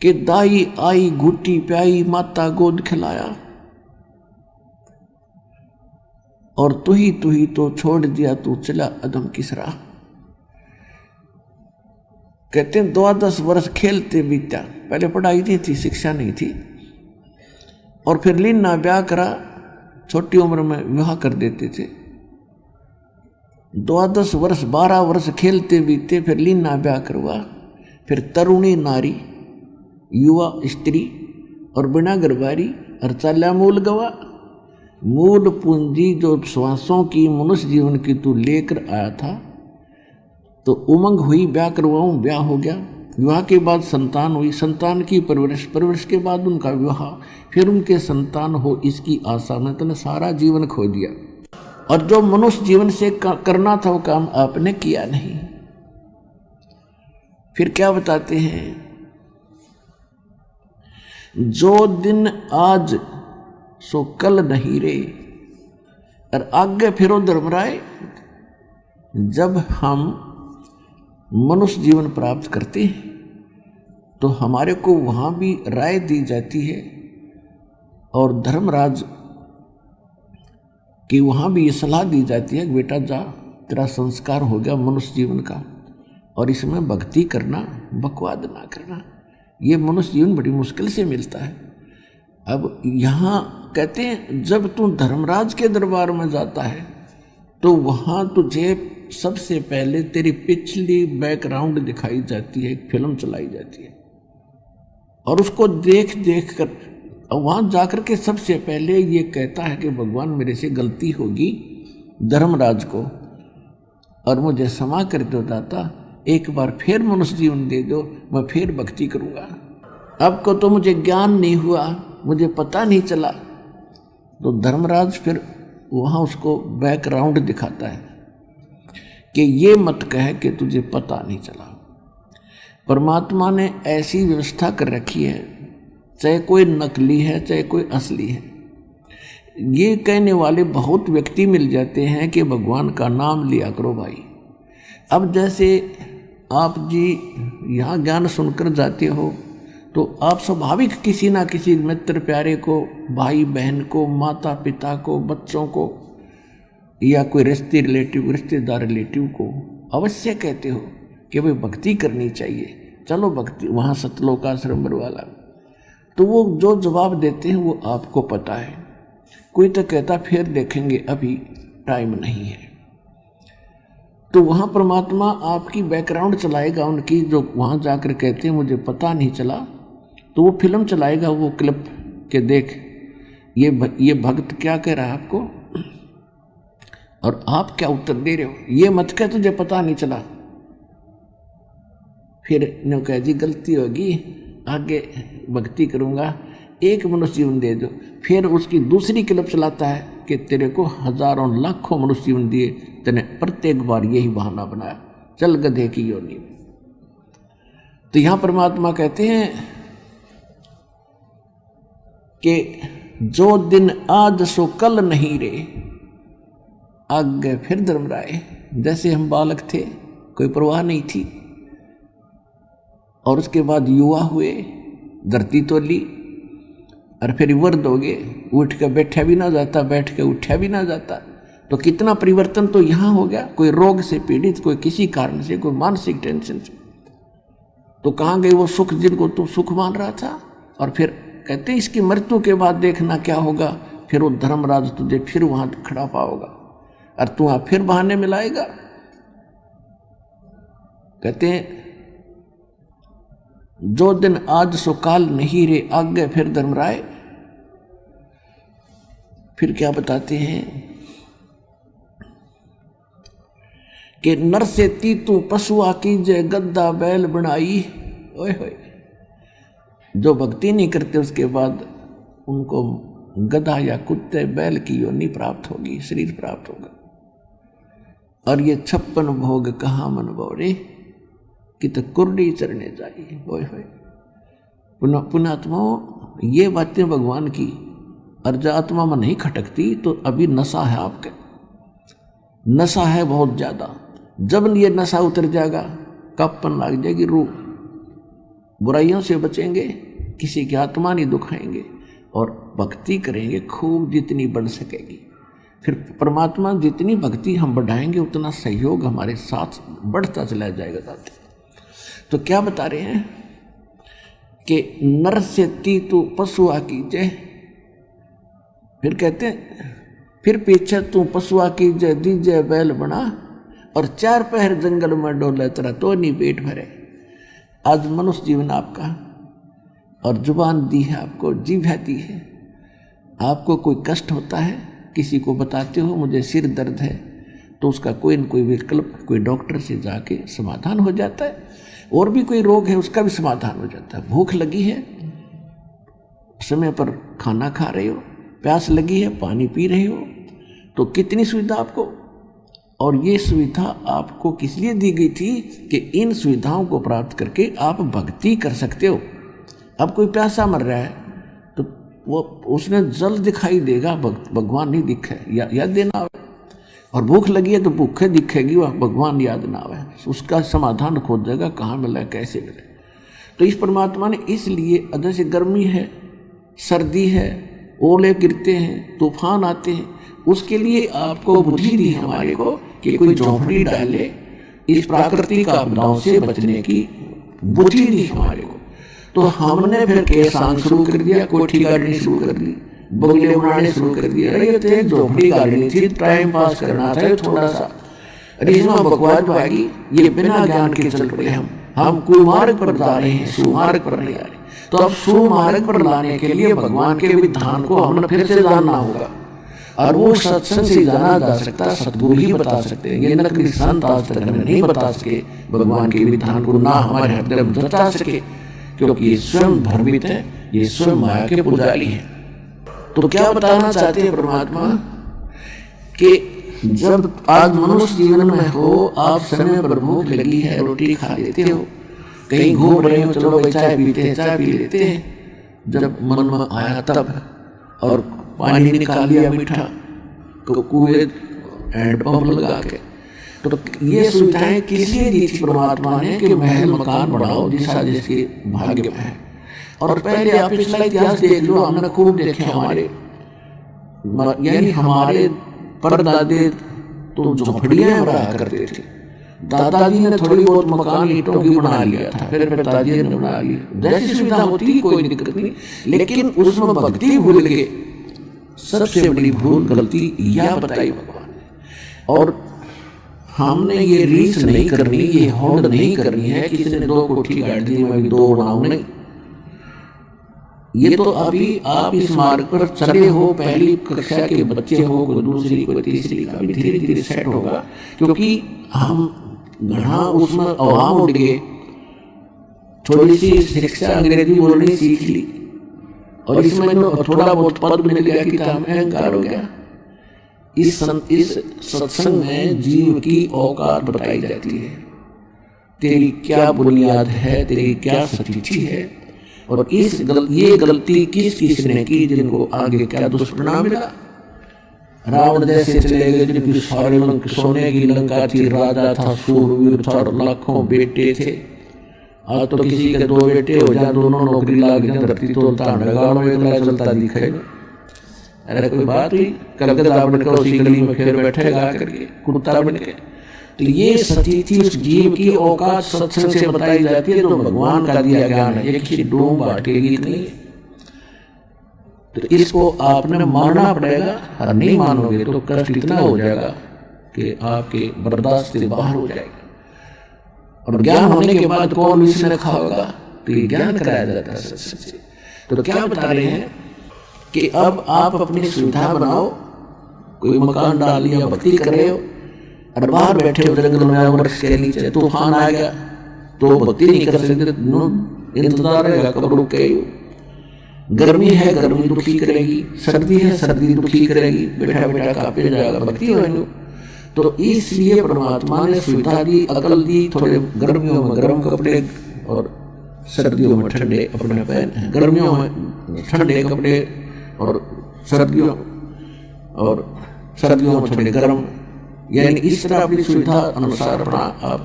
कि दाई आई घुट्टी प्याई माता गोद खिलाया, और तू ही तो छोड़ दिया तू चला अदम किस राह। कहते हैं 12 वर्ष खेलते बीता, पहले पढ़ाई नहीं थी, शिक्षा नहीं थी, और फिर लीना ब्याह करा, छोटी उम्र में विवाह कर देते थे। 12 वर्ष 12 वर्ष खेलते बीते, फिर लीना ब्याह करवा, फिर तरुणी नारी युवा स्त्री और बिना गरबारी और चाल्या मूल गवा। मूल पूंजी जो श्वासों की मनुष्य जीवन की तू लेकर आया था, तो उमंग हुई ब्याह करवाऊं, ब्याह हो गया, विवाह के बाद संतान हुई, संतान की परवरिश, परवरिश के बाद उनका विवाह, फिर उनके संतान हो, इसकी आशा में तूने सारा जीवन खो दिया, और जो मनुष्य जीवन से करना था वो काम आपने किया नहीं। फिर क्या बताते हैं, जो दिन आज सो कल नहीं रे, और आगे फिरो धर्मराय। जब हम मनुष्य जीवन प्राप्त करते हैं तो हमारे को वहाँ भी राय दी जाती है, और धर्मराज की वहाँ भी ये सलाह दी जाती है कि बेटा जा, तेरा संस्कार हो गया मनुष्य जीवन का, और इसमें भक्ति करना, बकवाद ना करना। ये मनुष्य जीवन बड़ी मुश्किल से मिलता है। अब यहाँ कहते हैं जब तू धर्मराज के दरबार में जाता है तो वहाँ तुझे सबसे पहले तेरी पिछली बैकग्राउंड दिखाई जाती है, एक फिल्म चलाई जाती है, और उसको देख देख कर वहाँ जाकर के सबसे पहले ये कहता है कि भगवान मेरे से गलती होगी धर्मराज को, और मुझे क्षमा कर दो दाता, एक बार फिर मनुष्य जीवन दे दो, मैं फिर भक्ति करूँगा। अब को तो मुझे ज्ञान नहीं हुआ, मुझे पता नहीं चला। तो धर्मराज फिर वहाँ उसको बैकग्राउंड दिखाता है कि ये मत कह कि तुझे पता नहीं चला। परमात्मा ने ऐसी व्यवस्था कर रखी है, चाहे कोई नकली है चाहे कोई असली है, ये कहने वाले बहुत व्यक्ति मिल जाते हैं कि भगवान का नाम लिया करो भाई। अब जैसे आप जी यहाँ ज्ञान सुनकर जाते हो तो आप स्वाभाविक किसी ना किसी मित्र प्यारे को, भाई बहन को, माता पिता को, बच्चों को, या कोई रिश्तेदार रिलेटिव को अवश्य कहते हो कि भाई भक्ति करनी चाहिए, चलो भक्ति, वहाँ सतलोक आश्रम वाला। तो वो जो जवाब देते हैं वो आपको पता है। कोई तो कहता फिर देखेंगे, अभी टाइम नहीं है। तो वहाँ परमात्मा आपकी बैकग्राउंड चलाएगा उनकी, जो वहाँ जाकर कहते हैं मुझे पता नहीं चला, तो वो फिल्म चलाएगा, वो क्लिप के देख ये भक्त क्या कह रहा है आपको, और आप क्या उत्तर दे रहे हो, ये मत कह तुझे पता नहीं चला। फिर नो कह जी गलती होगी, आगे भक्ति करूँगा, एक मनुष्य जीवन दे दो। फिर उसकी दूसरी क्लिप चलाता है कि तेरे को हजारों लाखों मनुष्य जीवन दिए, तेने प्रत्येक बार यही बहाना बनाया, चल गधे की योनि में। तो यहाँ परमात्मा कहते हैं कि जो दिन आज सो कल नहीं रे। आगे फिर धर्मराय, जैसे हम बालक थे, कोई परवाह नहीं थी, और उसके बाद युवा हुए, धरती तोली, और फिर वर्द हो गए, उठ के बैठा भी ना जाता, बैठ के उठा भी ना जाता। तो कितना परिवर्तन तो यहाँ हो गया। कोई रोग से पीड़ित, कोई किसी कारण से, कोई मानसिक टेंशन से, तो कहाँ गए वो सुख जिनको तू सुख मान रहा था। और फिर कहते इसकी मृत्यु के बाद देखना क्या होगा, फिर वो धर्मराज तुझे फिर वहां खड़ा पाओगा और तू वहां फिर बहाने मिलाएगा। कहते हैं जो दिन आज सो काल नहीं रे, आगे फिर धर्मराय। फिर क्या बताते हैं कि नर से तीतू पशुआ कीजे गद्दा बैल बनाई। ओए होए, जो भक्ति नहीं करते उसके बाद उनको गधा या कुत्ते बैल की योनि प्राप्त होगी, शरीर प्राप्त होगा। और ये 56 भोग कहाँ मन बोरे कि तो कुर्डी चरने जाइए। ओए होए, पुण्यात्माओं, ये बातें भगवान की, और जो आत्मा में नहीं खटकती तो अभी नशा है, आपके नशा है बहुत ज्यादा। जब ये नशा उतर जाएगा, कपन लग जाएगी रूह, बुराइयों से बचेंगे, किसी की आत्मा नहीं दुखाएंगे और भक्ति करेंगे खूब जितनी बढ़ सकेगी। फिर परमात्मा जितनी भक्ति हम बढ़ाएंगे उतना सहयोग हमारे साथ बढ़ता चला जाएगा साथी। तो क्या बता रहे हैं कि नर से ती तू पशुआ कीजे, फिर कहते हैं फिर पीछे तू पशुआ कीजे दीजे बैल बना, और 4 पहर जंगल में डोले तेरा तो नहीं पेट भरे। आज मनुष्य जीवन आपका, और जुबान दी है आपको, जीभ दी है। आपको कोई कष्ट होता है, किसी को बताते हो मुझे सिर दर्द है, तो उसका कोई न कोई विकल्प कोई डॉक्टर से जाके समाधान हो जाता है। और भी कोई रोग है उसका भी समाधान हो जाता है। भूख लगी है, समय पर खाना खा रहे हो, प्यास लगी है पानी पी रहे हो, तो कितनी सुविधा आपको। और ये सुविधा आपको किस लिए दी गई थी कि इन सुविधाओं को प्राप्त करके आप भक्ति कर सकते हो। अब कोई प्यासा मर रहा है तो वो उसने जल दिखाई देगा, भगवान नहीं दिखे याद देना आवे। और भूख लगी है तो भूखे दिखेगी, वह भगवान याद ना आवे, उसका समाधान खोजेगा कहाँ मिला कैसे मिले। तो इस परमात्मा ने इसलिए जैसे गर्मी है, सर्दी है, ओले गिरते हैं, तूफान आते हैं, उसके लिए आपको बुद्धि दी हमारे को कि कोई झोंपड़ी डाले, इस प्राकृतिक आपदाओं से बचने की बुद्धि दी हमारे को। तो हमने फिर केसान शुरू कर दिया, कोठी गाड़नी शुरू कर दी, बगले बनाने शुरू कर दिया। अरे ये तो एक झोपड़ी गाड़नी थी, टाइम पास करना था थोड़ा सा। अरे इसमें बकवास भागी, ये बिना ज्ञान के चल पड़े हम कुमार्ग पर जा रहे हैं, सुमार्ग पर नहीं आ रहे। तो अब सुमार्ग पर लाने के लिए भगवान के विधान को हमने फिर से जानना होगा। और वो सत्संग से जाना जा सकता, सतगुरु ही बता सकते हैं। ये नकली संत आज तक हमें नहीं बता सके भगवान के विधान को, ना हमारे हृदय में बता सके, क्योंकि ये स्वयं भ्रमित है, ये स्वयं माया के पुजारी हैं। तो क्या बताना चाहते हैं परमात्मा कि जब आज मनुष्य जीवन में हो, आप समय पर भूख लगी है, रोटी खा लेते हो, कहीं घूम रहे हो, चलो भाई चाय पीते हैं, चाय पी लेते हैं। जब मन में आया तब, और पानी निकाल लिया मीठा कुएं हैंडपंप लगा के। तो ये सुविधाएं किस लिए दी थी परमात्मा ने कि महल मकान बढ़ाओ जिसा जिसके भाग्य में है। और पहले आप पिछला इतिहास देख लो, हमने खूब देखे हमारे, यानी हमारे परदादे तो झोपड़ियां रहा करते थे। दादाजी ने थोड़ी बहुत मकान ईंटों की बना लिया था, फिर दादाजी ने बना लिया, जैसी सुविधा होती कोई दिक्कत नहीं। लेकिन उसमें भक्ति भूल गए, सबसे बड़ी भूल गलती यह बताई भगवान ने। और हमने ये रीस नहीं करनी, ये होड़ नहीं करनी है कि किसी ने 2 कोठी गाड़ दी मैं भी 2 बनाऊं, नहीं। ये तो अभी आप इस मार्ग पर चले हो, पहली कक्षा के बच्चे हो, कोई दूसरी कोई तीसरी का, भी धीरे धीरे सेट होगा। क्योंकि हम घना उसमें अवाम उठ गए, थोड़ी सी शिक्षा अंग्रेजी बोलनी सीख ली, और इसमें तो थोड़ा बहुत पद मिल गया कि काम अहंकार हो गया। इस सत्संग में जीव की औकात बताई जाती है, तेरी क्या बुनियाद है, तेरी क्या स्थिति है, और ये गलती किस किसने की, जिनको आगे क्या दुष्परिणाम मिला। रावण जैसे चले गए, जिनकी सारे सोने की लंका थी, राजा था, सूरवीर था, लाखों बेटे थे। आज तो किसी के 2 बेटे हो जाए, दोनों नौकरी लाग जाए, धरती तोलता चलता दिखेगा। अरे कोई बात हुई, कलकत्ता बनकर उसी गली में फिर बैठेगा करके कुत्ता बन के। तो ये स्थिति उस जीव की औकात सत्संग से बताई जाती है, तो भगवान का दिया ज्ञान है, ये किसी डूम बांटेगी नहीं। तो इसको आपने मानना पड़ेगा, और नहीं मानोगे तो कष्ट इतना हो जाएगा कि आपके बर्दाश्त से बाहर हो जाएगा। और ज्ञान होने के बाद कौन विषय रखा होगा, तो ये ज्ञान कराया जाता है सत्संग से। तो क्या बता रहे हैं कि अब आप अपनी सुविधा बनाओ, कोई मकान डाल लिया, भक्ति कर रहे हो, और बाहर बैठे हो जंगल में, वृक्ष के नीचे, तूफान आ गया तो भक्ति नहीं कर सकते, इंतजार रहेगा कब रुके। गर्मी है, गर्मी दुखी करेगी, सर्दी है, सर्दी दुखी करेगी, बैठा बैठा कांपे जाएगा, भक्ति होगी। तो इसलिए परमात्मा ने सुविधा दी, अकल दी, थोड़े गर्मियों में गर्म कपड़े और सर्दियों में ठंडे कपड़े पहने, गर्मियों में ठंडे कपड़े और सर्दियों में थोड़े गर्म, यानी इस तरह अपनी सुविधा अनुसार अपना आप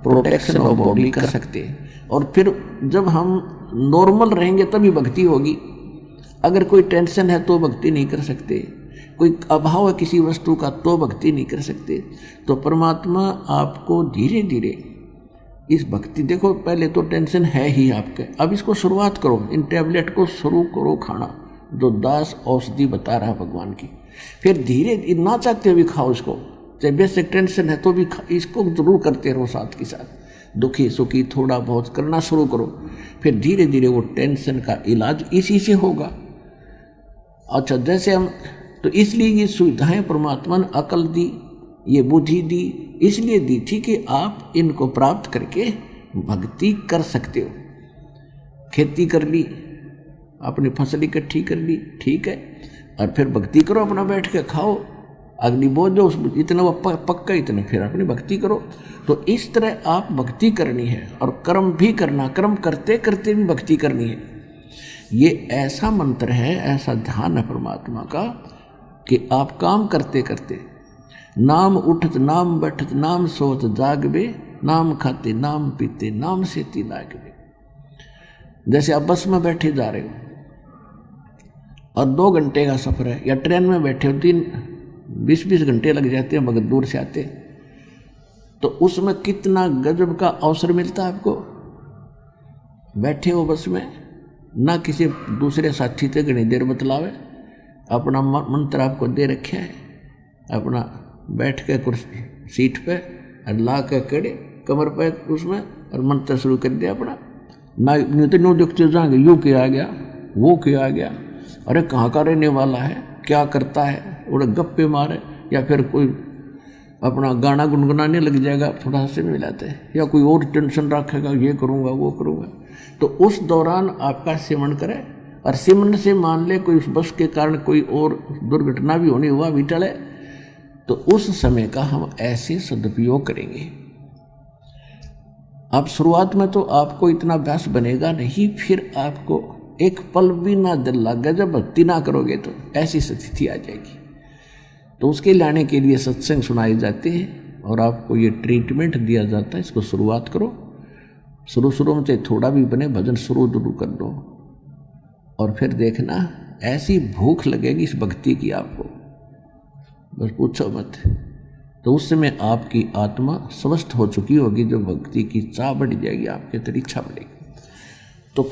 प्रोटेक्शन ऑफ बॉडी कर सकते हैं। और फिर जब हम नॉर्मल रहेंगे तभी भक्ति होगी। अगर कोई टेंशन है तो भक्ति नहीं कर सकते, कोई अभाव है किसी वस्तु का तो भक्ति नहीं कर सकते। तो परमात्मा आपको धीरे धीरे इस भक्ति, देखो पहले तो टेंशन है ही आपके, अब इसको शुरुआत करो, इन टैबलेट को शुरू करो खाना जो दास औषधि बता रहा है भगवान की। फिर धीरे ना चाहते हुए खाओ इसको, चाहे बेसिक टेंशन है तो भी इसको जरूर करते रहो साथ के साथ, दुखी सुखी थोड़ा बहुत करना शुरू करो। फिर धीरे धीरे वो टेंशन का इलाज इसी से होगा। अच्छा, जैसे हम तो इसलिए ये सुविधाएं परमात्मा ने अकल दी, ये बुद्धि दी, इसलिए दी थी कि आप इनको प्राप्त करके भक्ति कर सकते हो। खेती कर ली, अपनी फसल इकट्ठी कर ली, ठीक है, और फिर भक्ति करो, अपना बैठ के खाओ, अग्नि बोझ दो, इतना वो पक्का इतना, फिर अपनी भक्ति करो। तो इस तरह आप भक्ति करनी है और कर्म भी करना, कर्म करते करते भी भक्ति करनी है। ये ऐसा मंत्र है, ऐसा ध्यान है परमात्मा का कि आप काम करते करते नाम उठत नाम बैठत नाम सोत जागबे, नाम खाते नाम पीते नाम सेती लागबे। जैसे आप बस में बैठे जा रहे हो और 2 घंटे का सफ़र है, या ट्रेन में बैठे हो 20-20 घंटे लग जाते हैं मगर दूर से आते, तो उसमें कितना गजब का अवसर मिलता है आपको। बैठे हो बस में, ना किसी दूसरे साथी से घनी देर बतलावे, अपना मंत्र आपको दे रखे है, अपना बैठ के कुर्सी सीट पे और ला के कड़े कमर पे उसमें और मंत्र शुरू कर दिया अपना। ना नो देखते जाएंगे यूँ क्या आ गया, वो क्या आ गया, अरे कहाँ का रहने वाला है, क्या करता है, उड़े गप्पे मारे, या फिर कोई अपना गाना गुनगुनाने लग जाएगा, थोड़ा हंसी मिलाते हैं, या कोई और टेंशन रखेगा, ये करूँगा वो करूँगा। तो उस दौरान आपका सिमरन करे, और सिमरन से मान ले कोई उस बस के कारण कोई और दुर्घटना भी होनी हुआ भी टले, तो उस समय का हम ऐसे सदुपयोग करेंगे। अब शुरुआत में तो आपको इतना अभ्यास बनेगा नहीं, फिर आपको एक पल भी ना दिल लगे, जब भक्ति ना करोगे तो ऐसी स्थिति आ जाएगी। तो उसके लाने के लिए सत्संग सुनाए जाते हैं और आपको ये ट्रीटमेंट दिया जाता है। इसको शुरुआत करो, शुरू में चाहे थोड़ा भी बने, भजन शुरू कर दो, और फिर देखना ऐसी भूख लगेगी इस भक्ति की आपको, बस पूछो मत। तो उस समय आपकी आत्मा स्वस्थ हो चुकी होगी, जो भक्ति की चाह बढ़ जाएगी, आपके अंदर इच्छा बढ़ेगी। तो